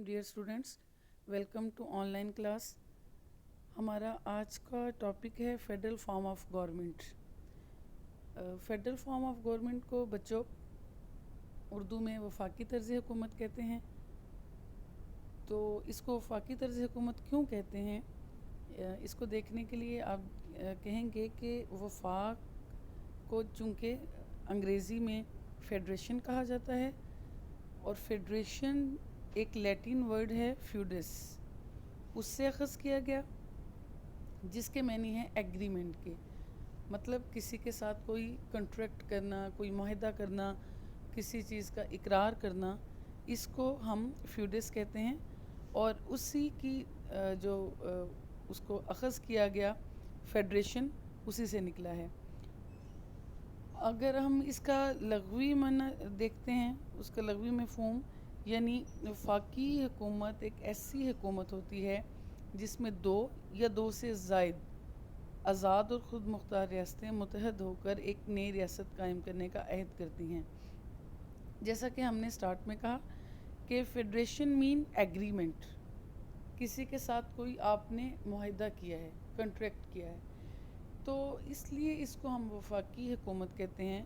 Dear students, welcome to online class. ہمارا آج کا ٹاپک ہے federal form of government. Federal form of government کو بچوں اردو میں وفاقی طرز حکومت کہتے ہیں. تو اس کو وفاقی طرز حکومت کیوں کہتے ہیں، اس کو دیکھنے کے لیے آپ کہیں گے کہ وفاق کو چونکہ انگریزی میں فیڈریشن کہا جاتا ہے، اور فیڈریشن ایک لیٹن ورڈ ہے فیوڈس، اس سے اخذ کیا گیا، جس کے معنی ہے ایگریمنٹ کے. مطلب کسی کے ساتھ کوئی کنٹریکٹ کرنا، کوئی معاہدہ کرنا، کسی چیز کا اقرار کرنا، اس کو ہم فیوڈس کہتے ہیں. اور اسی کی جو اس کو اخذ کیا گیا فیڈریشن، اسی سے نکلا ہے. اگر ہم اس کا لغوی معنی دیکھتے ہیں، اس کا لغوی مفہوم، یعنی وفاقی حکومت ایک ایسی حکومت ہوتی ہے جس میں دو یا دو سے زائد آزاد اور خود مختار ریاستیں متحد ہو کر ایک نئی ریاست قائم کرنے کا عہد کرتی ہیں. جیسا کہ ہم نے سٹارٹ میں کہا کہ فیڈریشن مین ایگریمنٹ، کسی کے ساتھ کوئی آپ نے معاہدہ کیا ہے، کنٹریکٹ کیا ہے، تو اس لیے اس کو ہم وفاقی حکومت کہتے ہیں.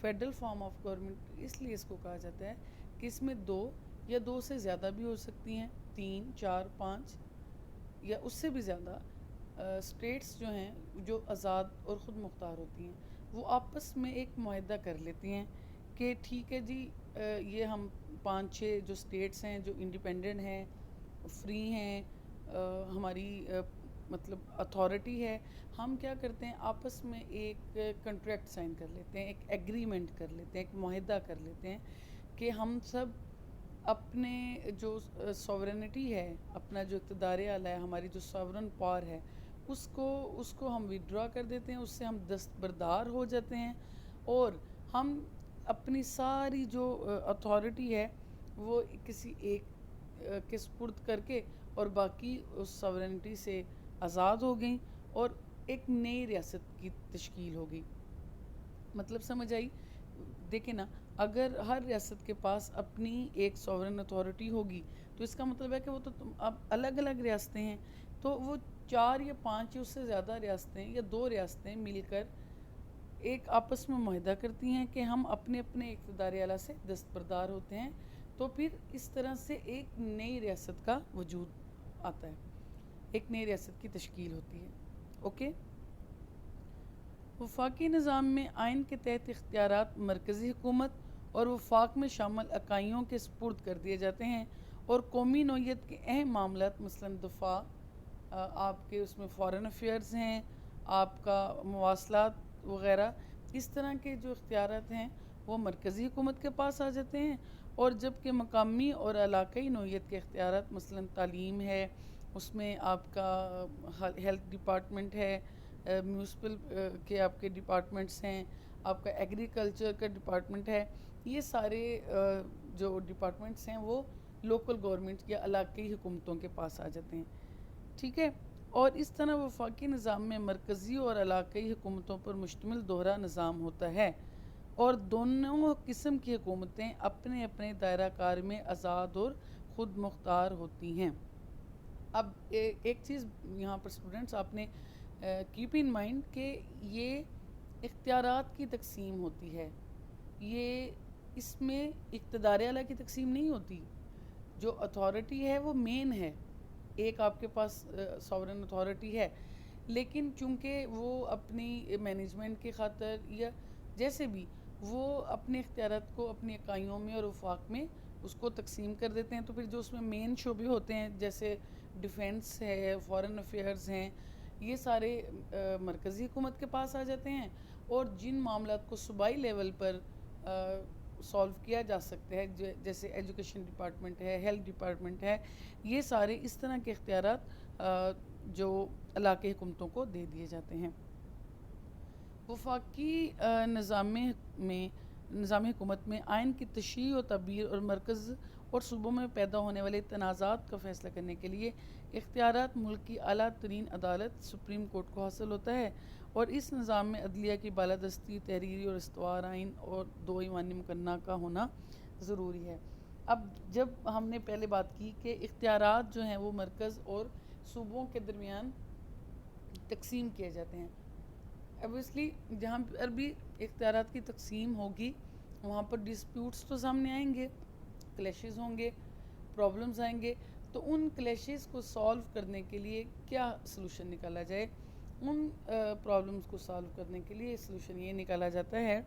فیڈرل فارم آف گورنمنٹ اس لیے اس کو کہا جاتا ہے کہ اس میں دو یا دو سے زیادہ بھی ہو سکتی ہیں، 3، 4، 5 یا اس سے بھی زیادہ اسٹیٹس جو ہیں، جو آزاد اور خود مختار ہوتی ہیں، وہ آپس میں ایک معاہدہ کر لیتی ہیں کہ ٹھیک ہے جی، یہ ہم 5-6 جو اسٹیٹس ہیں جو انڈیپینڈنٹ ہیں، فری ہیں، ہماری مطلب اتھارٹی ہے، ہم کیا کرتے ہیں آپس میں ایک کنٹریکٹ سائن کر لیتے ہیں، ایک ایگریمنٹ کر لیتے ہیں، ایک معاہدہ کر لیتے ہیں کہ ہم سب اپنے جو سوورنٹی ہے، اپنا جو اقتدار اعلیٰ ہے، ہماری جو سوورن پاور ہے، اس کو ہم وڈرا کر دیتے ہیں، اس سے ہم دستبردار ہو جاتے ہیں، اور ہم اپنی ساری جو اتھارٹی ہے وہ کسی ایک کے سپرد کر کے اور باقی اس سوورنٹی سے آزاد ہو گئیں اور ایک نئی ریاست کی تشکیل ہو گئی. مطلب سمجھ آئی؟ دیکھیں نا، اگر ہر ریاست کے پاس اپنی ایک سوورن اتھارٹی ہوگی تو اس کا مطلب ہے کہ وہ تو اب الگ الگ ریاستیں ہیں، تو وہ 4 یا 5 یا اس سے زیادہ ریاستیں یا 2 ریاستیں مل کر ایک آپس میں معاہدہ کرتی ہیں کہ ہم اپنے اپنے اقتدار اعلیٰ سے دستبردار ہوتے ہیں. تو پھر اس طرح سے ایک نئی ریاست کا وجود آتا ہے، ایک نئی ریاست کی تشکیل ہوتی ہے. اوکے. وفاقی نظام میں آئین کے تحت اختیارات مرکزی حکومت اور وفاق میں شامل اکائیوں کے سپرد کر دیے جاتے ہیں، اور قومی نوعیت کے اہم معاملات مثلاً دفاع، آپ کے اس میں فارن افیئرز ہیں، آپ کا مواصلات وغیرہ، اس طرح کے جو اختیارات ہیں وہ مرکزی حکومت کے پاس آ جاتے ہیں. اور جبکہ مقامی اور علاقائی نوعیت کے اختیارات مثلاً تعلیم ہے، اس میں آپ کا ہیلتھ ڈپارٹمنٹ ہے، میونسپل کے آپ کے ڈپارٹمنٹس ہیں، آپ کا ایگریکلچر کا ڈپارٹمنٹ ہے، یہ سارے جو ڈپارٹمنٹس ہیں وہ لوکل گورنمنٹ یا علاقائی حکومتوں کے پاس آ جاتے ہیں. ٹھیک ہے. اور اس طرح وفاقی نظام میں مرکزی اور علاقائی حکومتوں پر مشتمل دوہرا نظام ہوتا ہے، اور دونوں قسم کی حکومتیں اپنے اپنے دائرہ کار میں آزاد اور خود مختار ہوتی ہیں. اب ایک چیز یہاں پر اسٹوڈنٹس آپ نے کیپ ان مائنڈ کہ یہ اختیارات کی تقسیم ہوتی ہے، یہ اس میں اقتدار اعلیٰ کی تقسیم نہیں ہوتی. جو اتھارٹی ہے وہ مین ہے، ایک آپ کے پاس سوورن اتھارٹی ہے، لیکن چونکہ وہ اپنی مینجمنٹ کی خاطر یا جیسے بھی وہ اپنے اختیارات کو اپنی اکائیوں میں اور وفاق میں اس کو تقسیم کر دیتے ہیں. تو پھر جو اس میں مین شعبے ہوتے ہیں جیسے ڈیفنس ہے، فارن افیئرز ہیں، یہ سارے مرکزی حکومت کے پاس آ جاتے ہیں. اور جن معاملات کو صوبائی لیول پر سولو کیا جا سکتا ہے، جیسے ایجوکیشن ڈپارٹمنٹ ہے، ہیلتھ ڈپارٹمنٹ ہے، یہ سارے اس طرح کے اختیارات جو علاقائی حکومتوں کو دے دیے جاتے ہیں. وفاقی نظام حکومت میں آئین کی تشریح و تعبیر اور مرکز اور صوبوں میں پیدا ہونے والے تنازعات کا فیصلہ کرنے کے لیے اختیارات ملک کی اعلیٰ ترین عدالت سپریم کورٹ کو حاصل ہوتا ہے. اور اس نظام میں عدلیہ کی بالادستی، تحریری اور استوار آئین اور 2 ایوانی مقننہ کا ہونا ضروری ہے. اب جب ہم نے پہلے بات کی کہ اختیارات جو ہیں وہ مرکز اور صوبوں کے درمیان تقسیم کیے جاتے ہیں. اوبیسلی جہاں پر بھی اختیارات کی تقسیم ہوگی وہاں پر ڈسپیوٹس تو سامنے آئیں گے، کلیشز ہوں گے، پرابلمز آئیں گے. تو ان کلیشز کو سالو کرنے کے لیے کیا سلوشن نکالا جائے؟ ان پرابلمز کو سالو کرنے کے لیے سلوشن یہ نکالا جاتا ہے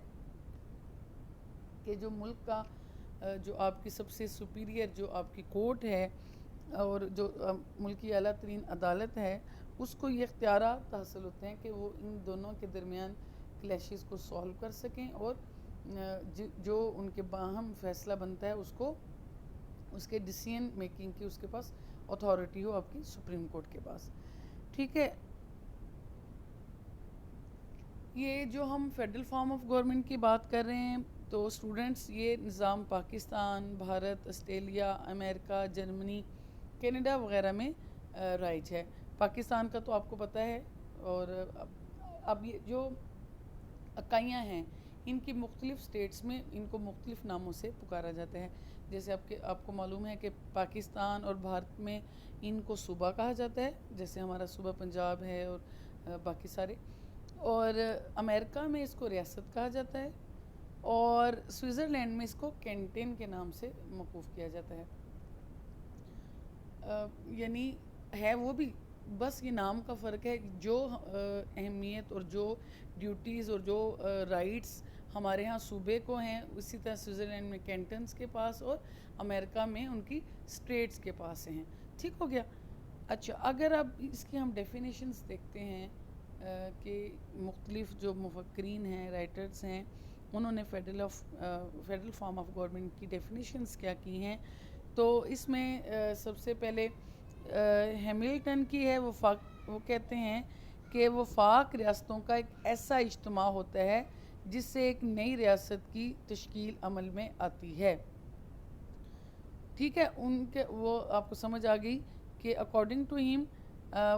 کہ جو ملک کا جو آپ کی سب سے سپیریئر جو آپ کی کورٹ ہے اور جو ملک کی اعلیٰ ترین عدالت ہے، اس کو یہ اختیارات حاصل ہوتے ہیں کہ وہ ان دونوں کے درمیان کلیشز کو سالو کر سکیں اور جو ان کے باہم فیصلہ بنتا ہے اس کو، اس کے ڈیسیژن میکنگ کی اس کے پاس اتھارٹی ہو آپ کی سپریم کورٹ کے پاس. ٹھیک ہے، یہ جو ہم فیڈرل فارم آف گورنمنٹ کی بات کر رہے ہیں تو اسٹوڈنٹس یہ نظام پاکستان، بھارت، آسٹریلیا، امریکہ، جرمنی، کینیڈا وغیرہ میں رائج ہے. پاکستان کا تو آپ کو پتہ ہے. اور اب یہ جو اکائیاں ہیں ان کی مختلف سٹیٹس میں ان کو مختلف ناموں سے پکارا جاتا ہے. جیسے آپ کو معلوم ہے کہ پاکستان اور بھارت میں ان کو صوبہ کہا جاتا ہے، جیسے ہمارا صوبہ پنجاب ہے اور باقی سارے. اور امریکہ میں اس کو ریاست کہا جاتا ہے، اور سوئٹزرلینڈ میں اس کو کینٹن کے نام سے موقوف کیا جاتا ہے. یعنی ہے وہ بھی بس یہ نام کا فرق ہے. جو اہمیت اور جو ڈیوٹیز اور جو رائٹس ہمارے ہاں صوبے کو ہیں، اسی طرح سوئٹزرلینڈ میں کینٹنز کے پاس اور امریکہ میں ان کی اسٹیٹس کے پاس ہیں. ٹھیک ہو گیا. اچھا، اگر اب اس کی ہم ڈیفینیشنز دیکھتے ہیں کہ مختلف جو مفکرین ہیں، رائٹرز ہیں، انہوں نے فیڈرل فارم آف گورنمنٹ کی ڈیفینیشنز کیا کی ہیں، تو اس میں سب سے پہلے ہیملٹن کی ہے. وہ کہتے ہیں کہ وفاق ریاستوں کا ایک ایسا اجتماع ہوتا ہے جس سے ایک نئی ریاست کی تشکیل عمل میں آتی ہے. ٹھیک ہے، ان کے وہ آپ کو سمجھ آ گئی کہ اکارڈنگ ٹو ہیم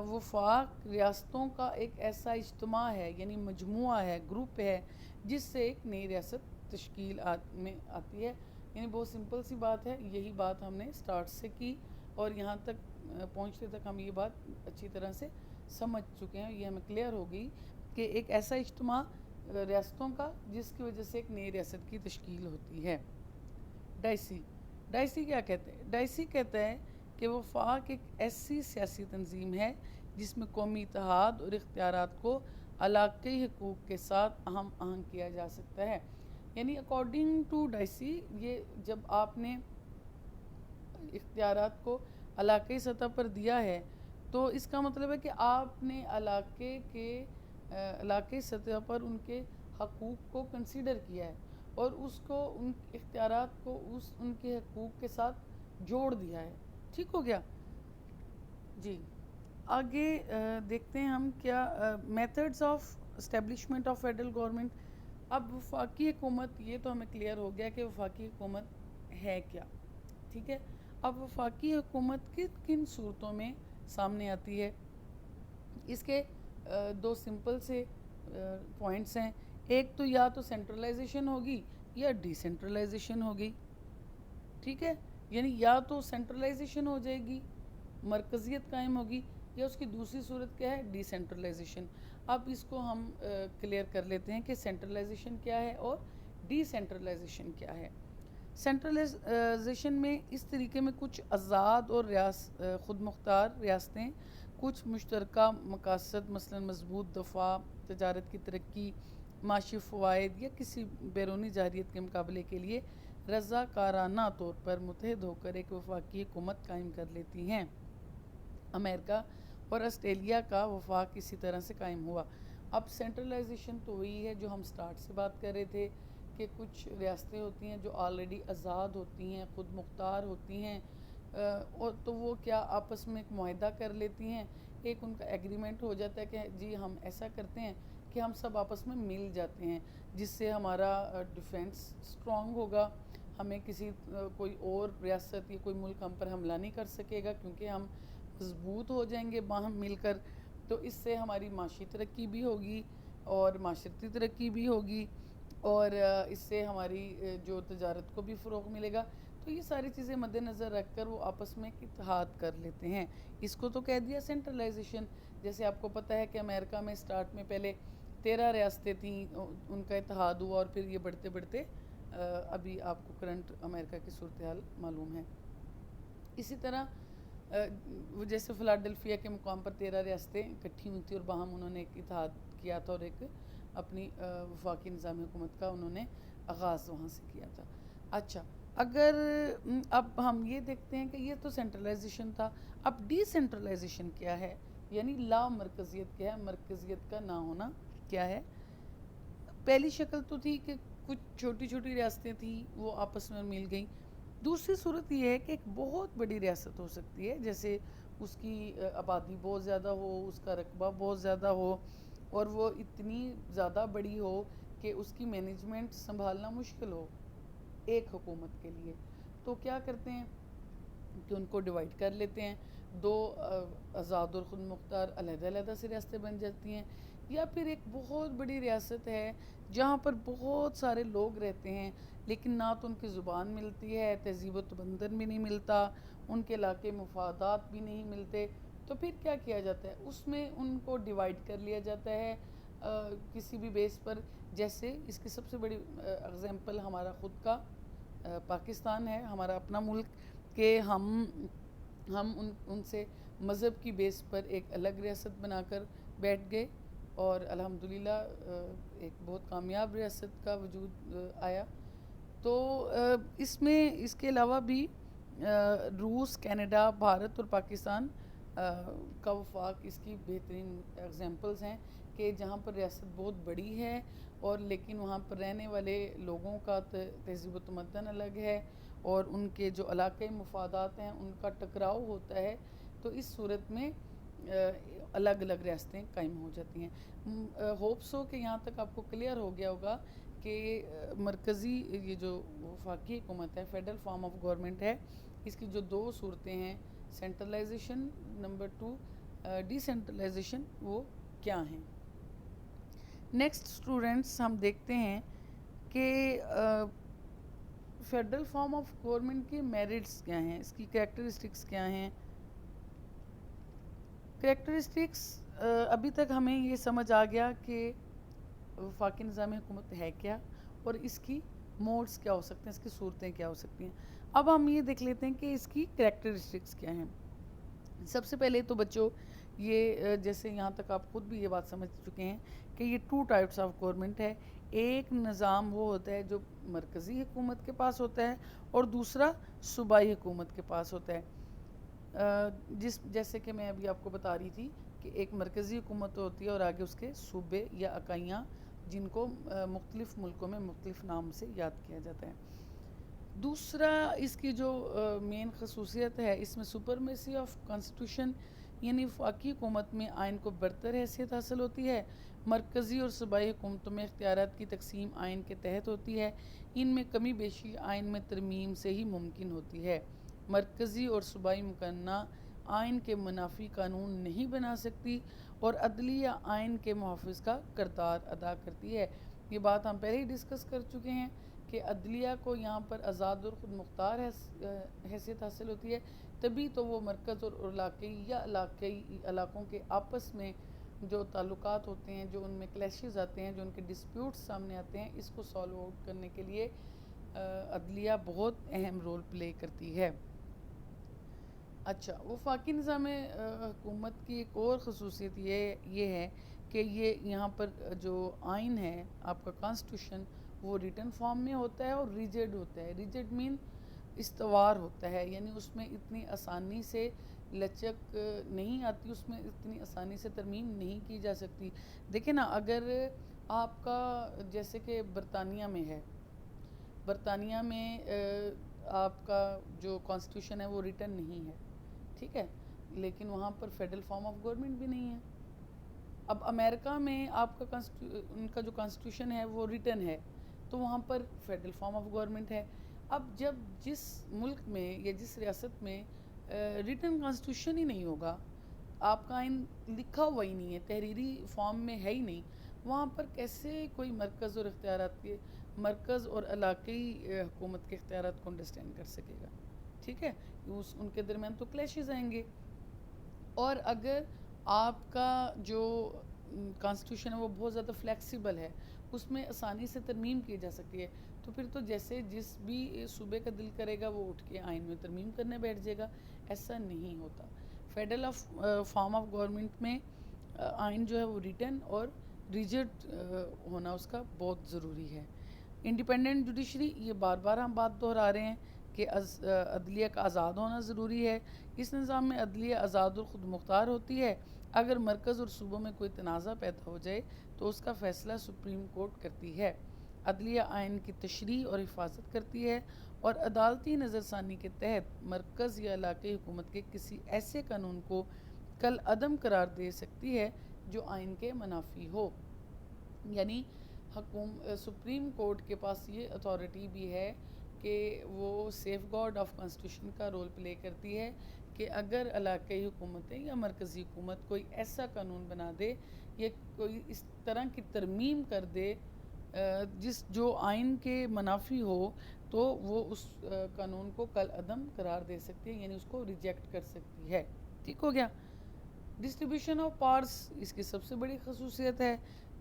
وفاق ریاستوں کا ایک ایسا اجتماع ہے، یعنی مجموعہ ہے، گروپ ہے، جس سے ایک نئی ریاست تشکیل میں آتی ہے. یعنی بہت سمپل سی بات ہے. یہی بات ہم نے سٹارٹ سے کی اور یہاں تک پہنچتے تک ہم یہ بات اچھی طرح سے سمجھ چکے ہیں. یہ ہمیں کلیئر ہو گئی کہ ایک ایسا اجتماع ریاستوں کا جس کی وجہ سے ایک نئی ریاست کی تشکیل ہوتی ہے. ڈائسی کیا کہتے ہیں؟ ڈائسی کہتا ہے کہ وفاق ایک ایسی سیاسی تنظیم ہے جس میں قومی اتحاد اور اختیارات کو علاقائی حقوق کے ساتھ اہم آہنگ کیا جا سکتا ہے. یعنی اکارڈنگ ٹو ڈائسی یہ جب آپ نے اختیارات کو علاقائی سطح پر دیا ہے تو اس کا مطلب ہے کہ آپ نے علاقائی سطح پر ان کے حقوق کو کنسیڈر کیا ہے اور اس کو ان اختیارات کو ان کے حقوق کے ساتھ جوڑ دیا ہے. ٹھیک ہو گیا جی. آگے دیکھتے ہیں ہم کیا methods of establishment of federal government. اب وفاقی حکومت یہ تو ہمیں کلیئر ہو گیا کہ وفاقی حکومت ہے کیا. ٹھیک ہے، اب وفاقی حکومت کن صورتوں میں سامنے آتی ہے؟ اس کے دو سمپل سے پوائنٹس ہیں. ایک تو یا تو سینٹرلائزیشن ہوگی یا ڈی سینٹرلائزیشن ہوگی. ٹھیک ہے، یعنی یا تو سینٹرلائزیشن ہو جائے گی، مرکزیت قائم ہوگی، یا اس کی دوسری صورت کیا ہے؟ Decentralisation. اب اس کو ہم کلیئر کر لیتے ہیں کہ سینٹرلائزیشن کیا ہے اور ڈی سینٹرلائزیشن کیا ہے. سینٹرلائزیشن میں اس طریقے میں کچھ آزاد اور خود مختار ریاستیں کچھ مشترکہ مقاصد مثلا مضبوط دفاع، تجارت کی ترقی، معاشی فوائد یا کسی بیرونی جارحیت کے مقابلے کے لیے رضاکارانہ طور پر متحد ہو کر ایک وفاقی حکومت قائم کر لیتی ہیں. امریکہ اور آسٹریلیا کا وفاق اسی طرح سے قائم ہوا. اب سینٹرلائزیشن تو وہی ہے جو ہم سٹارٹ سے بات کر رہے تھے کہ کچھ ریاستیں ہوتی ہیں جو آلریڈی آزاد ہوتی ہیں، خود مختار ہوتی ہیں، اور تو وہ کیا آپس میں ایک معاہدہ کر لیتی ہیں. ایک ان کا ایگریمنٹ ہو جاتا ہے کہ جی ہم ایسا کرتے ہیں کہ ہم سب آپس میں مل جاتے ہیں، جس سے ہمارا ڈیفینس اسٹرانگ ہوگا. ہمیں کوئی اور ریاست یا کوئی ملک ہم پر حملہ نہیں کر سکے گا کیونکہ ہم مضبوط ہو جائیں گے باہم مل کر. تو اس سے ہماری معاشی ترقی بھی ہوگی اور معاشرتی ترقی بھی ہوگی اور اس سے ہماری جو تجارت کو بھی فروغ ملے گا. تو یہ ساری چیزیں مد نظر رکھ کر وہ آپس میں ایک اتحاد کر لیتے ہیں. اس کو تو کہہ دیا سینٹرلائزیشن. جیسے آپ کو پتہ ہے کہ امریکہ میں سٹارٹ میں پہلے 13 ریاستیں تھیں، ان کا اتحاد ہوا اور پھر یہ بڑھتے بڑھتے ابھی آپ کو کرنٹ امریکہ کی صورتحال معلوم ہے. اسی طرح وہ جیسے فلاڈلفیا کے مقام پر 13 ریاستیں اکٹھی ہوئی تھیں اور باہم انہوں نے ایک اتحاد کیا تھا اور ایک اپنی وفاقی نظام حکومت کا انہوں نے آغاز وہاں سے کیا تھا. اچھا، اگر اب ہم یہ دیکھتے ہیں کہ یہ تو سینٹرلائزیشن تھا. اب ڈی سینٹرلائزیشن کیا ہے، یعنی لا مرکزیت کیا ہے، مرکزیت کا نہ ہونا کیا ہے. پہلی شکل تو تھی کہ کچھ چھوٹی چھوٹی ریاستیں تھیں وہ آپس میں مل گئیں. دوسری صورت یہ ہے کہ ایک بہت بڑی ریاست ہو سکتی ہے، جیسے اس کی آبادی بہت زیادہ ہو، اس کا رقبہ بہت زیادہ ہو اور وہ اتنی زیادہ بڑی ہو کہ اس کی مینجمنٹ سنبھالنا مشکل ہو ایک حکومت کے لیے. تو کیا کرتے ہیں کہ ان کو ڈیوائیڈ کر لیتے ہیں. دو آزاد اور خود مختار علیحدہ علیحدہ سے ریاستیں بن جاتی ہیں. یا پھر ایک بہت بڑی ریاست ہے جہاں پر بہت سارے لوگ رہتے ہیں لیکن نہ تو ان کی زبان ملتی ہے، تہذیب و تمدن بھی نہیں ملتا، ان کے علاقے مفادات بھی نہیں ملتے. تو پھر کیا کیا جاتا ہے، اس میں ان کو ڈیوائیڈ کر لیا جاتا ہے کسی بھی بیس پر. جیسے اس کی سب سے بڑی اگزامپل ہمارا خود کا پاکستان ہے، ہمارا اپنا ملک، کہ ہم ان سے مذہب کی بیس پر ایک الگ ریاست بنا کر بیٹھ گئے اور الحمدللہ ایک بہت کامیاب ریاست کا وجود آیا. تو اس میں اس کے علاوہ بھی روس، کینیڈا، بھارت اور پاکستان کا وفاق اس کی بہترین اگزامپلز ہیں کہ جہاں پر ریاست بہت بڑی ہے اور لیکن وہاں پر رہنے والے لوگوں کا تہذیب و تمدن الگ ہے اور ان کے جو علاقائی مفادات ہیں ان کا ٹکراؤ ہوتا ہے. تو اس صورت میں الگ الگ ریاستیں قائم ہو جاتی ہیں. ہوپس ہو کہ یہاں تک آپ کو کلیئر ہو گیا ہوگا کہ مرکزی یہ جو وفاقی حکومت ہے، فیڈرل فارم آف گورنمنٹ ہے، اس کی جو دو صورتیں ہیں، سینٹرلائزیشن، نمبر 2 ڈی سینٹرلائزیشن، وہ کیا ہیں. نیکسٹ اسٹوڈنٹس ہم دیکھتے ہیں کہ فیڈرل فارم آف گورنمنٹ کے میرٹس کیا ہیں، اس کی کریکٹرسٹکس کیا ہیں. کریکٹرسٹکس ابھی تک ہمیں یہ سمجھ آ گیا کہ وفاقی نظام حکومت ہے کیا اور اس کی موڈز کیا ہو سکتے ہیں، اس کی صورتیں کیا ہو سکتی ہیں. اب ہم یہ دیکھ لیتے ہیں کہ اس کی کریکٹرسٹکس کیا ہیں. سب سے پہلے تو بچوں یہ جیسے یہاں تک آپ خود بھی یہ بات سمجھ چکے ہیں کہ یہ 2 ٹائپس آف گورنمنٹ ہے. ایک نظام وہ ہوتا ہے جو مرکزی حکومت کے پاس ہوتا ہے اور دوسرا صوبائی حکومت کے پاس ہوتا ہے. جیسے کہ میں ابھی آپ کو بتا رہی تھی کہ ایک مرکزی حکومت ہوتی ہے اور آگے اس کے صوبے یا اکائیاں جن کو مختلف ملکوں میں مختلف نام سے یاد کیا جاتا ہے. دوسرا اس کی جو مین خصوصیت ہے، اس میں سپرمیسی آف کانسٹیٹیوشن، یعنی وفاقی حکومت میں آئین کو برتر حیثیت حاصل ہوتی ہے. مرکزی اور صوبائی حکومتوں میں اختیارات کی تقسیم آئین کے تحت ہوتی ہے. ان میں کمی بیشی آئین میں ترمیم سے ہی ممکن ہوتی ہے. مرکزی اور صوبائی مقننہ آئین کے منافی قانون نہیں بنا سکتی اور عدلیہ آئین کے محافظ کا کردار ادا کرتی ہے. یہ بات ہم پہلے ہی ڈسکس کر چکے ہیں کہ عدلیہ کو یہاں پر آزاد اور خود مختار حیثیت حاصل ہوتی ہے، تبھی تو وہ مرکز اور علاقائی یا علاقوں کے آپس میں جو تعلقات ہوتے ہیں، جو ان میں کلیشز آتے ہیں، جو ان کے ڈسپیوٹس سامنے آتے ہیں، اس کو سالو آؤٹ کرنے کے لیے عدلیہ بہت اہم رول پلے کرتی ہے. اچھا، وفاقی نظام حکومت کی ایک اور خصوصیت یہ ہے کہ یہاں پر جو آئین ہے آپ کا کانسٹیٹیوشن، وہ ریٹن فارم میں ہوتا ہے اور ریجڈ ہوتا ہے. ریجڈ مین استوار ہوتا ہے، یعنی اس میں اتنی آسانی سے لچک نہیں آتی، اس میں اتنی آسانی سے ترمیم نہیں کی جا سکتی. دیکھیں نا، اگر آپ کا جیسے کہ برطانیہ میں ہے، برطانیہ میں آپ کا جو کانسٹیٹیوشن ہے وہ ریٹن نہیں ہے، ٹھیک ہے، لیکن وہاں پر فیڈرل فارم آف گورنمنٹ بھی نہیں ہے. اب امریکہ میں آپ کا ان کا جو کانسٹیٹیوشن ہے وہ ریٹن ہے، تو وہاں پر فیڈرل فارم آف گورنمنٹ ہے. اب جب جس ملک میں یا جس ریاست میں ریٹن کانسٹیٹیوشن ہی نہیں ہوگا، آپ کا آئین لکھا ہوا ہی نہیں ہے، تحریری فارم میں ہے ہی نہیں، وہاں پر کیسے کوئی مرکز اور اختیارات کے مرکز اور علاقائی حکومت کے اختیارات کو انڈرسٹینڈ کر سکے گا. ٹھیک ہے, ان کے درمیان تو کلیشز آئیں گے. اور اگر آپ کا جو کانسٹیٹیوشن ہے وہ بہت زیادہ فلیکسیبل ہے, اس میں آسانی سے ترمیم کی جا سکتی ہے, تو پھر تو جیسے جس بھی صوبے کا دل کرے گا وہ اٹھ کے آئین میں ترمیم کرنے بیٹھ جائے گا. ایسا نہیں ہوتا. فیڈرل فارم آف گورنمنٹ میں آئین جو ہے وہ ریٹن اور ریجڈ ہونا اس کا بہت ضروری ہے. انڈیپینڈنٹ جوڈیشری, یہ بار بار ہم بات دہرا رہے ہیں کہ عدلیہ کا آزاد ہونا ضروری ہے. اس نظام میں عدلیہ آزاد اور خود مختار ہوتی ہے. اگر مرکز اور صوبوں میں کوئی تنازع پیدا ہو جائے تو اس کا فیصلہ سپریم کورٹ کرتی ہے. عدلیہ آئین کی تشریح اور حفاظت کرتی ہے اور عدالتی نظر ثانی کے تحت مرکز یا علاقائی حکومت کے کسی ایسے قانون کو کل عدم قرار دے سکتی ہے جو آئین کے منافی ہو. یعنی سپریم کورٹ کے پاس یہ اتھارٹی بھی ہے کہ وہ سیف گارڈ آف کانسٹیٹیوشن کا رول پلے کرتی ہے کہ اگر علاقائی حکومتیں یا مرکزی حکومت کوئی ایسا قانون بنا دے یا کوئی اس طرح کی ترمیم کر دے جو آئین کے منافی ہو, تو وہ اس قانون کو کل عدم قرار دے سکتی ہے, یعنی اس کو ریجیکٹ کر سکتی ہے. ٹھیک ہو گیا. ڈسٹریبیوشن آف پاورس اس کی سب سے بڑی خصوصیت ہے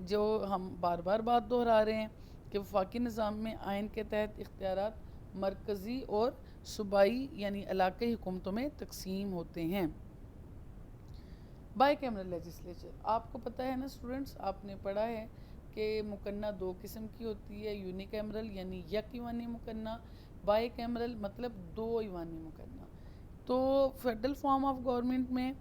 جو ہم بار بار بات دہرا رہے ہیں کہ وفاقی نظام میں آئین کے تحت اختیارات مرکزی اور صوبائی یعنی علاقائی حکومتوں میں تقسیم ہوتے ہیں. بائی کیمرل لیجسلیچر, آپ کو پتہ ہے نا اسٹوڈنٹس, آپ نے پڑھا ہے کہ مقننہ دو قسم کی ہوتی ہے, یونی کیمرل یعنی یک ایوانی مقننہ, بائی کیمرل مطلب دو ایوانی مقننہ. تو فیڈرل فارم آف گورنمنٹ میں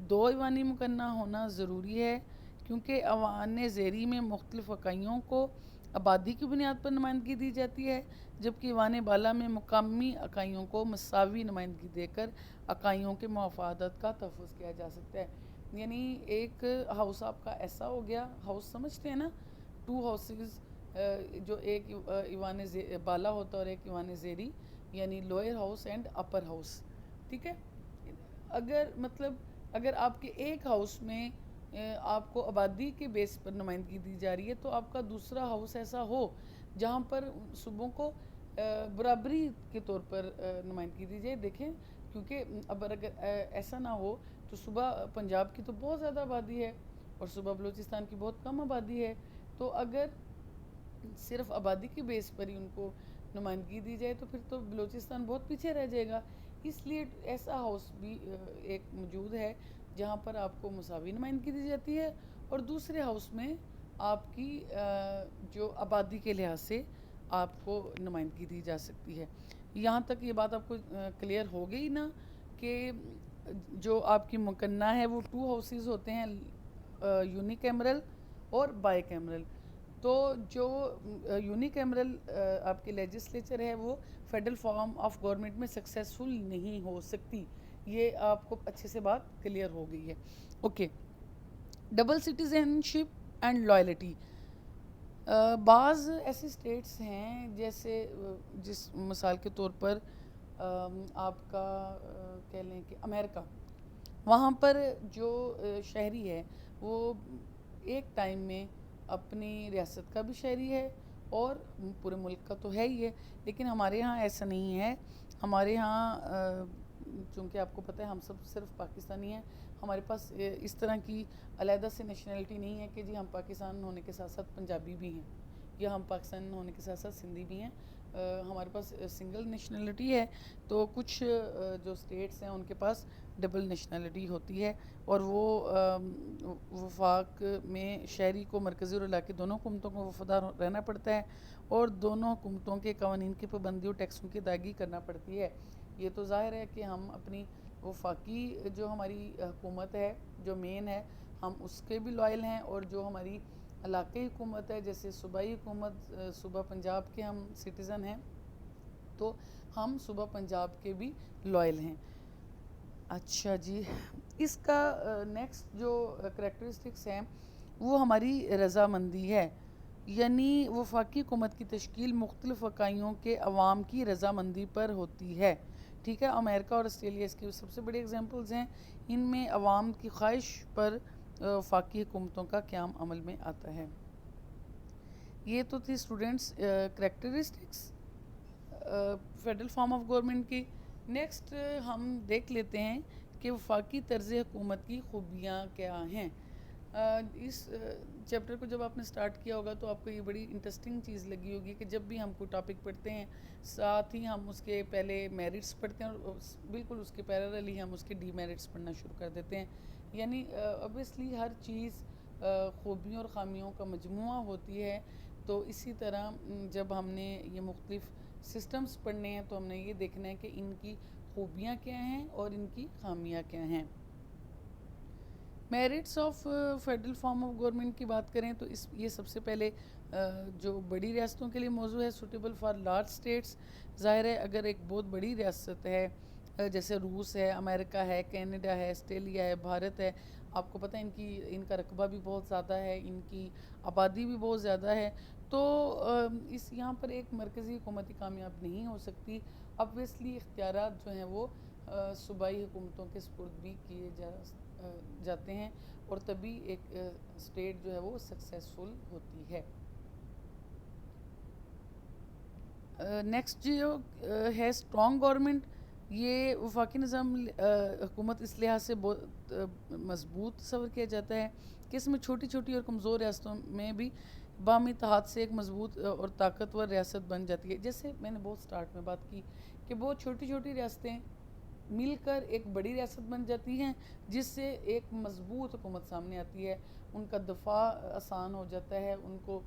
دو ایوانی مقننہ ہونا ضروری ہے کیونکہ ایوان زیری میں مختلف اکائیوں کو آبادی کی بنیاد پر نمائندگی دی جاتی ہے, جبکہ ایوان بالا میں مقامی اکائیوں کو مساوی نمائندگی دے کر اکائیوں کے مفادات کا تحفظ کیا جا سکتا ہے. یعنی ایک ہاؤس آپ کا ایسا ہو گیا, ہاؤس سمجھتے ہیں نا, 2 ہاؤسز, جو ایک ایوان بالا ہوتا ہے اور ایک ایوان زیری, یعنی lower house and upper house. ٹھیک ہے. اگر آپ کے ایک ہاؤس میں آپ کو آبادی کے بیس پر نمائندگی دی جا رہی ہے تو آپ کا دوسرا ہاؤس ایسا ہو جہاں پر صوبوں کو برابری کے طور پر نمائندگی دی جائے. دیکھیں کیونکہ اگر ایسا نہ ہو تو صوبہ پنجاب کی تو بہت زیادہ آبادی ہے اور صوبہ بلوچستان کی بہت کم آبادی ہے, تو اگر صرف آبادی کی بیس پر ہی ان کو نمائندگی دی جائے تو پھر تو بلوچستان بہت پیچھے رہ جائے گا. اس لیے ایسا ہاؤس بھی ایک موجود ہے جہاں پر آپ کو مساوی نمائندگی دی جاتی ہے اور دوسرے ہاؤس میں آپ کی جو آبادی کے لحاظ سے آپ کو نمائندگی دی جا سکتی ہے. یہاں تک یہ بات آپ کو کلیئر ہو گئی نا کہ جو آپ کی مقننہ ہے وہ 2 ہاؤسز ہوتے ہیں, یونی کیمرل اور بائی کیمرل. تو جو یونی کیمرل آپ کی لیجسلیچر ہے وہ فیڈرل فارم آف گورنمنٹ میں سکسیسفل نہیں ہو سکتی. یہ آپ کو اچھے سے بات کلیئر ہو گئی ہے. Okay. Double citizen ship and loyalty, بعض ایسی اسٹیٹس ہیں جیسے جس مثال کے طور پر آپ کا کہہ لیں کہ امریکہ, وہاں پر جو شہری ہے وہ ایک ٹائم میں اپنی ریاست کا بھی شہری ہے اور پورے ملک کا تو ہے ہی ہے, لیکن ہمارے ہاں ایسا نہیں ہے. ہمارے ہاں چونکہ آپ کو پتہ ہے ہم سب صرف پاکستانی ہیں, ہمارے پاس اس طرح کی علیحدہ سے نیشنلٹی نہیں ہے کہ جی ہم پاکستان ہونے کے ساتھ ساتھ پنجابی بھی ہیں یا ہم پاکستان ہونے کے ساتھ ساتھ سندھی بھی ہیں. ہمارے پاس سنگل نیشنلٹی ہے. تو کچھ جو اسٹیٹس ہیں ان کے پاس ڈبل نیشنلٹی ہوتی ہے اور وہ وفاق میں شہری کو مرکزی اور علاقائی دونوں حکومتوں کو وفادار رہنا پڑتا ہے اور دونوں حکومتوں کے قوانین کی پابندی اور ٹیکسوں کی ادائیگی کرنا پڑتی ہے. یہ تو ظاہر ہے کہ ہم اپنی وفاقی جو ہماری حکومت ہے جو مین ہے ہم اس کے بھی لائل ہیں, اور جو ہماری علاقائی حکومت ہے جیسے صوبائی حکومت, صوبہ پنجاب کے ہم سٹیزن ہیں تو ہم صوبہ پنجاب کے بھی لائل ہیں. اچھا جی, اس کا نیکسٹ جو کریکٹرسٹکس ہیں وہ ہماری رضامندی ہے, یعنی وفاقی حکومت کی تشکیل مختلف اکائیوں کے عوام کی رضامندی پر ہوتی ہے. ٹھیک ہے. امریکہ اور آسٹریلیا اس کی سب سے بڑی ایگزامپلز ہیں. ان میں عوام کی خواہش پر وفاقی حکومتوں کا قیام عمل میں آتا ہے. یہ تو تھی students characteristics federal form of government کی. نیکسٹ ہم دیکھ لیتے ہیں کہ وفاقی طرز حکومت کی خوبیاں کیا ہیں. اس چیپٹر کو جب آپ نے سٹارٹ کیا ہوگا تو آپ کو یہ بڑی انٹرسٹنگ چیز لگی ہوگی کہ جب بھی ہم کوئی ٹاپک پڑھتے ہیں ساتھ ہی ہم اس کے پہلے میرٹس پڑھتے ہیں اور بالکل اس کے پیراللی ہم اس کے ڈی میرٹس پڑھنا شروع کر دیتے ہیں. یعنی اوبویسلی ہر چیز خوبیوں اور خامیوں کا مجموعہ ہوتی ہے. تو اسی طرح جب ہم نے یہ مختلف سسٹمز پڑھنے ہیں تو ہم نے یہ دیکھنا ہے کہ ان کی خوبیاں کیا ہیں اور ان کی خامیاں کیا ہیں. Merits of federal form of government کی بات کریں تو یہ سب سے پہلے جو بڑی ریاستوں کے لیے موضوع ہے سوٹیبل فار لارج اسٹیٹس. ظاہر ہے اگر ایک بہت بڑی ریاست ہے جیسے روس ہے، امریکہ ہے، کینیڈا ہے، آسٹریلیا ہے، بھارت ہے، آپ کو پتہ ہے ان کا رقبہ بھی بہت زیادہ ہے، ان کی آبادی بھی بہت زیادہ ہے، تو یہاں پر ایک مرکزی حکومتی کامیاب نہیں ہو سکتی. obviously اختیارات جو ہیں وہ صوبائی حکومتوں کے سپرد بھی کیے جاتے ہیں اور تبھی ایک اسٹیٹ جو ہے وہ سکسیسفل ہوتی ہے. نیکسٹ جو ہے اسٹرانگ گورنمنٹ. یہ وفاقی نظام حکومت اس لحاظ سے بہت مضبوط تصور کیا جاتا ہے کہ اس میں چھوٹی چھوٹی اور کمزور ریاستوں میں بھی باہمی اتحاد سے ایک مضبوط اور طاقتور ریاست بن جاتی ہے. جیسے میں نے بہت سٹارٹ میں بات کی کہ بہت چھوٹی چھوٹی ریاستیں مل کر ایک بڑی ریاست بن جاتی ہیں جس سے ایک مضبوط حکومت سامنے آتی ہے. ان کا دفاع آسان ہو جاتا ہے، ان کو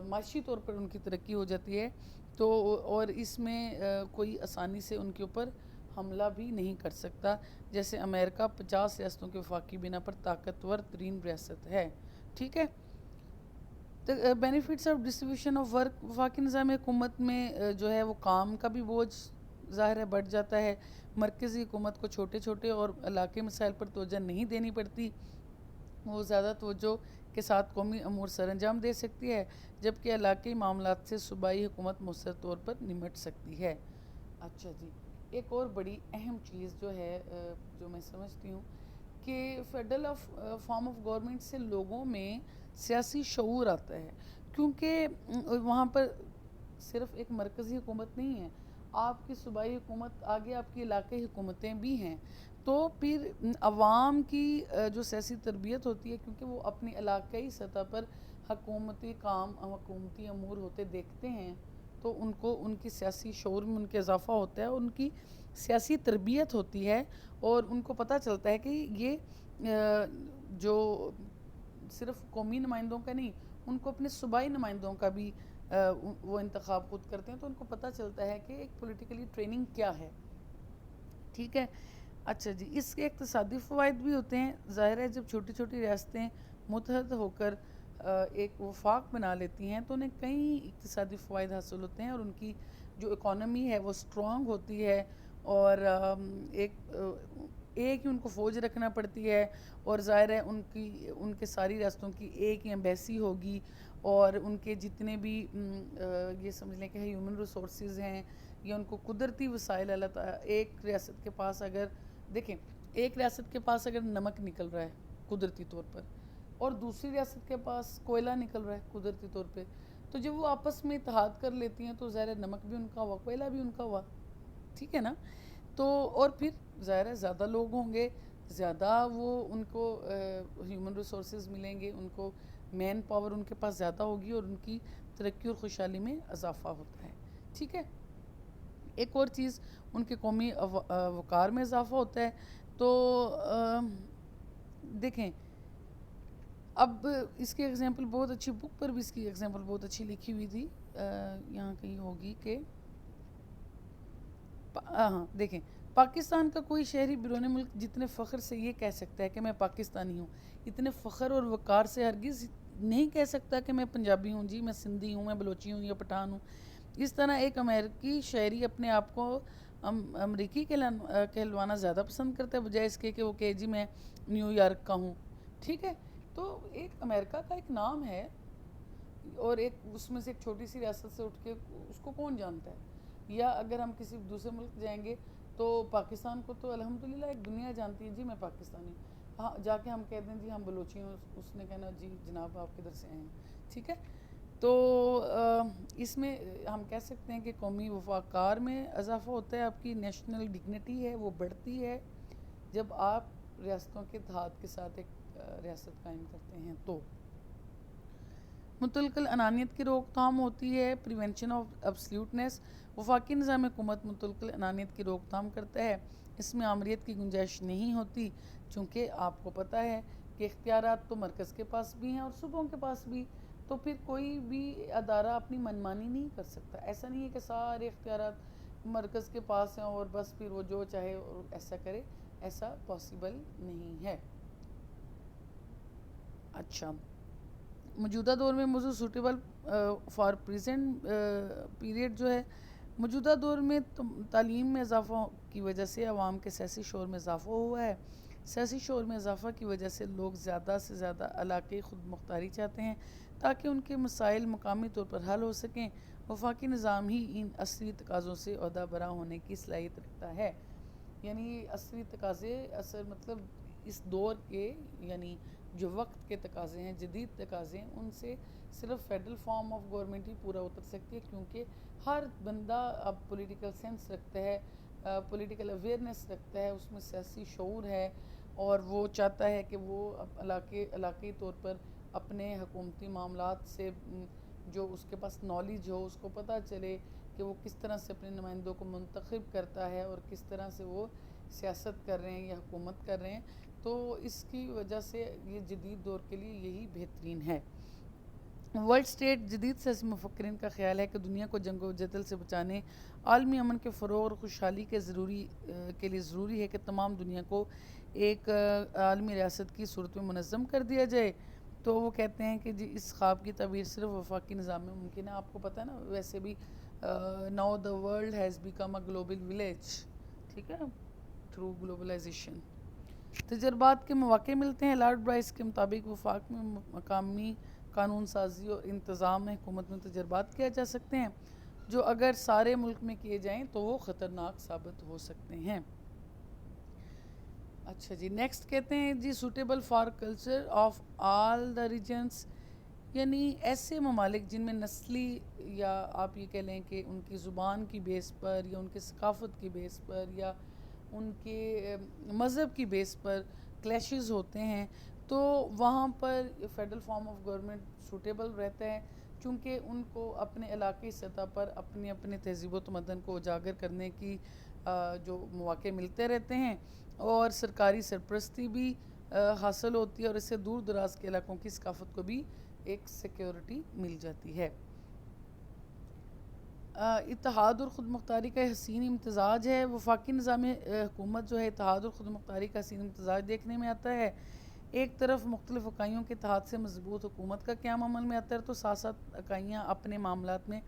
معاشی طور پر ان کی ترقی ہو جاتی ہے. تو اور اس میں کوئی آسانی سے ان کے اوپر حملہ بھی نہیں کر سکتا. جیسے امریکہ 50 ریاستوں کے وفاقی بنا پر طاقتور ترین ریاست ہے. ٹھیک ہے. Benefits of distribution of work. وفاقی نظام حکومت میں جو ہے وہ کام کا بھی بوجھ ظاہر ہے بڑھ جاتا ہے. مرکزی حکومت کو چھوٹے چھوٹے اور علاقائی مسائل پر توجہ نہیں دینی پڑتی، وہ زیادہ توجہ کے ساتھ قومی امور سر انجام دے سکتی ہے، جبکہ علاقائی معاملات سے صوبائی حکومت مؤثر طور پر نمٹ سکتی ہے. اچھا جی، ایک اور بڑی اہم چیز جو ہے جو میں سمجھتی ہوں کہ فیڈرل فارم آف گورنمنٹ سے لوگوں میں سیاسی شعور آتا ہے، کیونکہ وہاں پر صرف ایک مرکزی حکومت نہیں ہے، آپ کی صوبائی حکومت آگے آپ کی علاقائی حکومتیں بھی ہیں. تو پھر عوام کی جو سیاسی تربیت ہوتی ہے کیونکہ وہ اپنی علاقائی سطح پر حکومتی کام حکومتی امور ہوتے دیکھتے ہیں تو ان کو ان کی سیاسی شعور میں ان کے اضافہ ہوتا ہے، ان کی سیاسی تربیت ہوتی ہے اور ان کو پتہ چلتا ہے کہ یہ جو صرف قومی نمائندوں کا نہیں، ان کو اپنے صوبائی نمائندوں کا بھی وہ انتخاب خود کرتے ہیں تو ان کو پتہ چلتا ہے کہ ایک پولیٹیکلی ٹریننگ کیا ہے. ٹھیک ہے. اچھا جی، اس کے اقتصادی فوائد بھی ہوتے ہیں. ظاہر ہے جب چھوٹی چھوٹی ریاستیں متحد ہو کر ایک وفاق بنا لیتی ہیں تو انہیں کئی اقتصادی فوائد حاصل ہوتے ہیں اور ان کی جو اکانومی ہے وہ اسٹرانگ ہوتی ہے اور ایک ہی ان کو فوج رکھنا پڑتی ہے اور ظاہر ہے ان کے ساری ریاستوں کی ایک ہی ایمبیسی ہوگی اور ان کے جتنے بھی یہ سمجھ لیں کہ ہیومن ریسورسز ہیں یا ان کو قدرتی وسائل اللہ تعالیٰ ایک ریاست کے پاس اگر دیکھیں ایک ریاست کے پاس اگر نمک نکل رہا ہے قدرتی طور پر اور دوسری ریاست کے پاس کوئلہ نکل رہا ہے قدرتی طور پہ، تو جب وہ آپس میں اتحاد کر لیتی ہیں تو ظاہر نمک بھی ان کا ہوا کوئلہ بھی ان کا ہوا. ٹھیک ہے نا. تو اور پھر ظاہر ہے زیادہ لوگ ہوں گے، زیادہ وہ ان کو ہیومن ریسورسز ملیں گے، ان کو مین پاور ان کے پاس زیادہ ہوگی اور ان کی ترقی اور خوشحالی میں اضافہ ہوتا ہے. ٹھیک ہے. ایک اور چیز ان کے قومی وقار میں اضافہ ہوتا ہے. تو دیکھیں اب اس کی ایگزامپل بہت اچھی بک پر بھی اس کی ایگزامپل بہت اچھی لکھی ہوئی تھی، یہاں کہیں ہوگی کہ ہاں دیکھیں پاکستان کا کوئی شہری بیرون ملک جتنے فخر سے یہ کہہ سکتا ہے کہ میں پاکستانی ہوں، اتنے فخر اور وقار سے ہرگز نہیں کہہ سکتا کہ میں پنجابی ہوں، جی میں سندھی ہوں، میں بلوچی ہوں یا پٹھان ہوں. اس طرح ایک امریکی شہری اپنے آپ کو امریکی کہلوانا زیادہ پسند کرتا ہے بجائے اس کے کہ وہ کہ جی میں نیو یارک کا ہوں. ٹھیک ہے. تو ایک امریکہ کا ایک نام ہے اور ایک اس میں سے ایک چھوٹی سی ریاست سے اٹھ کے اس کو کون جانتا ہے. یا اگر ہم کسی دوسرے ملک جائیں گے تو پاکستان کو تو الحمدللہ ایک دنیا جانتی ہے، جی میں پاکستانی ہوں. ہاں جا کے ہم کہہ دیں جی ہم بلوچی ہوں، اس نے کہنا جی جناب آپ کدھر سے آئے ہیں. ٹھیک ہے. تو اس میں ہم کہہ سکتے ہیں کہ قومی وقار میں اضافہ ہوتا ہے، آپ کی نیشنل ڈگنیٹی ہے وہ بڑھتی ہے جب آپ ریاستوں کے اتحاد کے ساتھ ایک ریاست قائم کرتے ہیں۔ تو مطلق الانانیت کی روک تھام ہوتی ہے، پریونشن آف ابسلیوٹنس۔ وفاقی نظام حکومت مطلق الانانیت کی روک تھام کرتا ہے، اس میں آمریت کی گنجائش نہیں ہوتی، چونکہ آپ کو پتہ ہے کہ اختیارات تو مرکز کے پاس بھی ہیں اور صوبوں کے پاس بھی، تو پھر کوئی بھی ادارہ اپنی منمانی نہیں کر سکتا۔ ایسا نہیں ہے کہ سارے اختیارات مرکز کے پاس ہیں اور بس پھر وہ جو چاہے ایسا کرے، ایسا پاسیبل نہیں ہے۔ اچھا، موجودہ دور میں موضوع سوٹیبل فار پریزنٹ پیریڈ جو ہے، موجودہ دور میں تعلیم میں اضافہ کی وجہ سے عوام کے سیاسی شعور میں اضافہ ہوا ہے۔ سیاسی شعور میں اضافہ کی وجہ سے لوگ زیادہ سے زیادہ علاقائی خود مختاری چاہتے ہیں تاکہ ان کے مسائل مقامی طور پر حل ہو سکیں۔ وفاقی نظام ہی ان اصلی تقاضوں سے عہدہ برا ہونے کی صلاحیت رکھتا ہے۔ یعنی اصلی تقاضے مطلب اس دور کے، یعنی جو وقت کے تقاضے ہیں، جدید تقاضے ہیں، ان سے صرف فیڈرل فارم آف گورنمنٹ ہی پورا اتر سکتی ہے، کیونکہ ہر بندہ اب پولیٹیکل سینس رکھتا ہے، پولیٹیکل اویئرنیس رکھتا ہے، اس میں سیاسی شعور ہے، اور وہ چاہتا ہے کہ وہ علاقائی طور پر اپنے حکومتی معاملات سے جو اس کے پاس نالج ہو، اس کو پتہ چلے کہ وہ کس طرح سے اپنے نمائندوں کو منتخب کرتا ہے اور کس طرح سے وہ سیاست کر رہے ہیں یا حکومت کر رہے ہیں۔ تو اس کی وجہ سے یہ جدید دور کے لیے یہی بہترین ہے۔ ورلڈ اسٹیٹ جدید سیاسی مفکرین کا خیال ہے کہ دنیا کو جنگ و جدل سے بچانے، عالمی امن کے فروغ اور خوشحالی کے لیے ضروری ہے کہ تمام دنیا کو ایک عالمی ریاست کی صورت میں منظم کر دیا جائے۔ تو وہ کہتے ہیں کہ جی اس خواب کی تعبیر صرف وفاقی نظام میں ممکن ہے۔ آپ کو پتہ ہے نا، ویسے بھی now the world has become a global village, ٹھیک ہے، تھرو گلوبلائزیشن۔ تجربات کے مواقع ملتے ہیں۔ لارڈ برائس کے مطابق وفاق میں مقامی قانون سازی اور انتظام حکومت میں تجربات کیا جا سکتے ہیں جو اگر سارے ملک میں کیے جائیں تو وہ خطرناک ثابت ہو سکتے ہیں۔ اچھا جی، نیکسٹ کہتے ہیں جی suitable for culture of all the regions, یعنی ایسے ممالک جن میں نسلی یا آپ یہ کہہ لیں کہ ان کی زبان کی بیس پر یا ان کے ثقافت کی بیس پر یا ان کے مذہب کی بیس پر کلیشز ہوتے ہیں، تو وہاں پر federal form of government suitable رہتا ہے، چونکہ ان کو اپنے علاقائی سطح پر اپنے تہذیب و تمدن کو اجاگر کرنے کی جو مواقع ملتے رہتے ہیں، اور سرکاری سرپرستی بھی حاصل ہوتی ہے، اور اس سے دور دراز کے علاقوں کی ثقافت کو بھی ایک سیکیورٹی مل جاتی ہے۔ اتحاد اور خود مختاری کا حسین امتزاج ہے۔ وفاقی نظام حکومت جو ہے اتحاد اور خود مختاری کا حسین امتزاج دیکھنے میں آتا ہے۔ ایک طرف مختلف اکائیوں کے اتحاد سے مضبوط حکومت کا قیام عمل میں آتا ہے، تو ساتھ ساتھ اکائیاں اپنے معاملات میں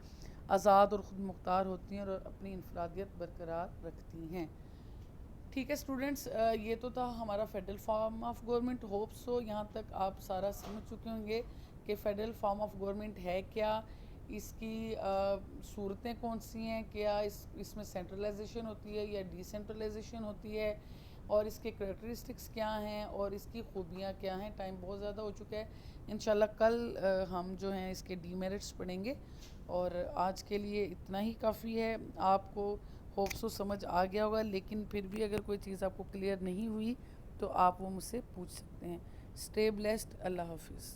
آزاد اور خود مختار ہوتی ہیں اور اپنی انفرادیت برقرار رکھتی ہیں۔ ٹھیک ہے اسٹوڈنٹس، یہ تو تھا ہمارا federal form of government. Hope so یہاں تک آپ سارا سمجھ چکے ہوں گے کہ فیڈرل فارم آف گورنمنٹ ہے کیا، اس کی صورتیں کون سی ہیں، کیا اس میں سینٹرلائزیشن ہوتی ہے یا ڈی سینٹرلائزیشن ہوتی ہے، اور اس کے کریکٹرسٹکس کیا ہیں اور اس کی خوبیاں کیا ہیں۔ ٹائم بہت زیادہ ہو چکا ہے، انشاءاللہ کل ہم جو ہیں اس کے ڈی میرٹس پڑھیں گے، اور آج کے لیے اتنا ہی کافی ہے۔ آپ کو ہوپ سو سمجھ آ گیا ہوگا، لیکن پھر بھی اگر کوئی چیز آپ کو کلیئر نہیں ہوئی تو آپ وہ مجھ سے پوچھ سکتے ہیں۔ اسٹے بلیسڈ، اللہ حافظ۔